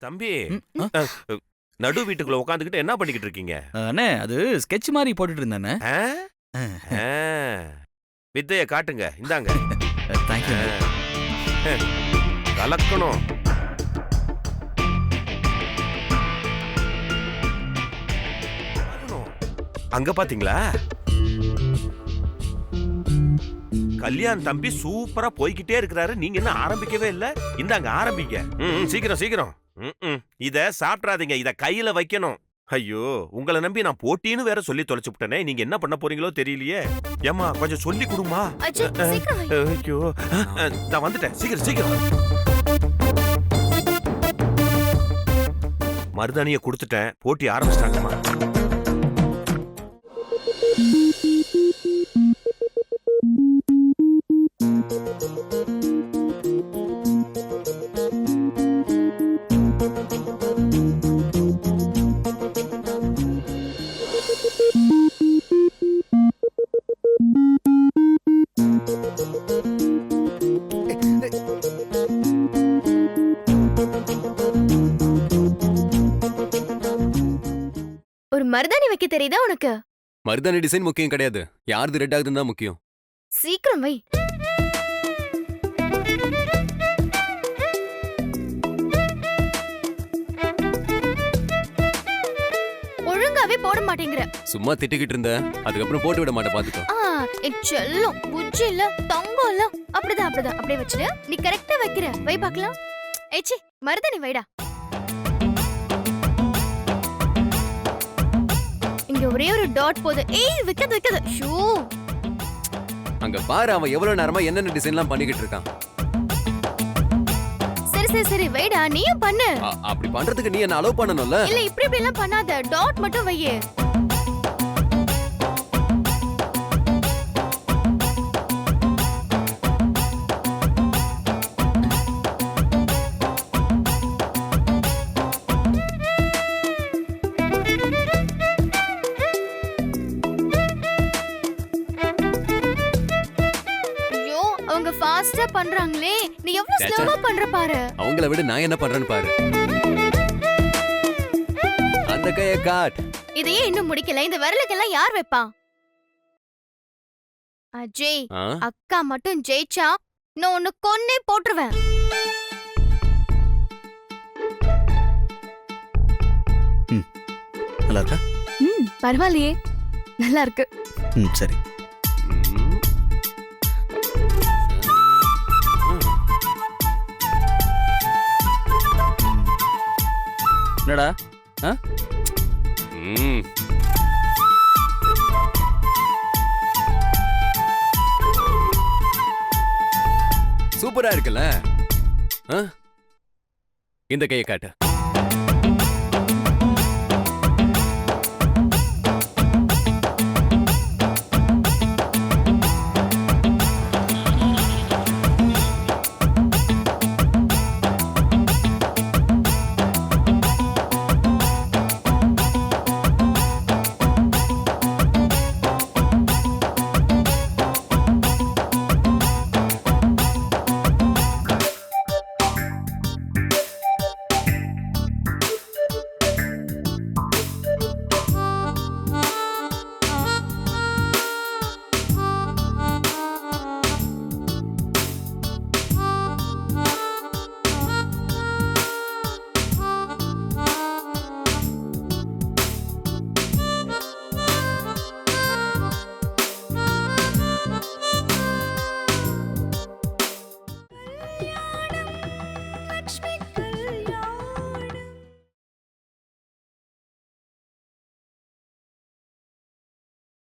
தம்பி, நடு வீட்டுக்குள்ள உட்காந்துக்கிட்டு என்ன பண்ணிக்கிட்டு இருக்கீங்க? அண்ணே அது ஸ்கெட்ச் மாதிரி போட்டுட்டு இருந்தேண்ணே. வித்தைய காட்டுங்க. இந்தாங்க. தேங்க்யூ. கலக்கணும். அங்க பாத்தீங்களா? கல்யாண் தம்பி சூப்பரா போய்கிட்டே இருக்கிறாரு. நீங்க என்ன ஆரம்பிக்கவே இல்ல? இந்தாங்க ஆரம்பிங்க. சீக்கிரம் சீக்கிரம். இத சாப்பிடாதீங்க. இத கையில வைக்கணும். ஐயோ, உங்களை நம்பி நான் போட்டின்னு வேற சொல்லி தொலைச்சுட்டேனே. நீங்க என்ன பண்ண போறீங்களோ தெரியலையே. ஏமா கொஞ்சம் சொல்லி கொடுமா. ஐயோ, நான் வந்துட்டேன். சீக்கிரம் சீக்கிரம். மருதாணிய கொடுத்துட்டேன். போட்டி ஆரம்பிச்சிட்டாங்கம்மா. ஒரு மருதாணி வைக்க தெரியுதா உனக்கு? மருதாணி டிசைன் முக்கியம் கிடையாது. யாருது ரெட் ஆகுதுன்னு தான் முக்கியம். சீக்கிரம் வை. ஒழுங்காவே போட மாட்டேங்கிற. சும்மா திட்டிக்கிட்டு இருந்த, அதுக்கப்புறம் போட்டு விட மாட்டேன் பாத்துக்கோ. செல்லம் புஜ்ஜி இல்ல தங்கம் இல்ல. அப்படிதான் அப்படிதான் அப்படியே வச்சிரு. நீ கரெக்டா வைக்கிற. வை பார்க்கலாம். ஏச்சி மருதாணி வைடா. இங்க ஒரே ஒரு டாட் போது. ஏய் வைக்காத வைக்காத. ஷூ. அங்க பாரு, அவன் எவ்வளவு நேரமா என்னென்ன டிசைன்லாம் பண்ணிக்கிட்டு இருக்கான். சரி சரி சரி வைடா. நீயும் பண்ணு. அப்படி பண்றதுக்கு நீ என்ன அலோவ் பண்ணணும்ல? இல்ல இப்படி இப்படி எல்லாம் பண்ணாத. டாட் மட்டும் வையே. அவங்க ஃபாஸ்டா பண்றாங்களே, நீ எவ்வளவு ஸ்லோவா பண்ற பாரு. அவங்கள விட நான் என்ன பண்றேன்னு பாரு. அந்த கையை காட். இதையே இன்னும் முடிக்கல. இந்த விரலுக்கெல்லாம் யார் வைப்பா? அஜய், அக்கா மட்டும் ஜெயிச்சா நான் உன்னை கொன்னே போட்டுருவேன். நல்லா இருக்கா? பரவாயில்லையே, நல்லா இருக்கு. சரி. என்னடா? சூப்பரா இருக்குல்ல? இந்த கையை காட்டு.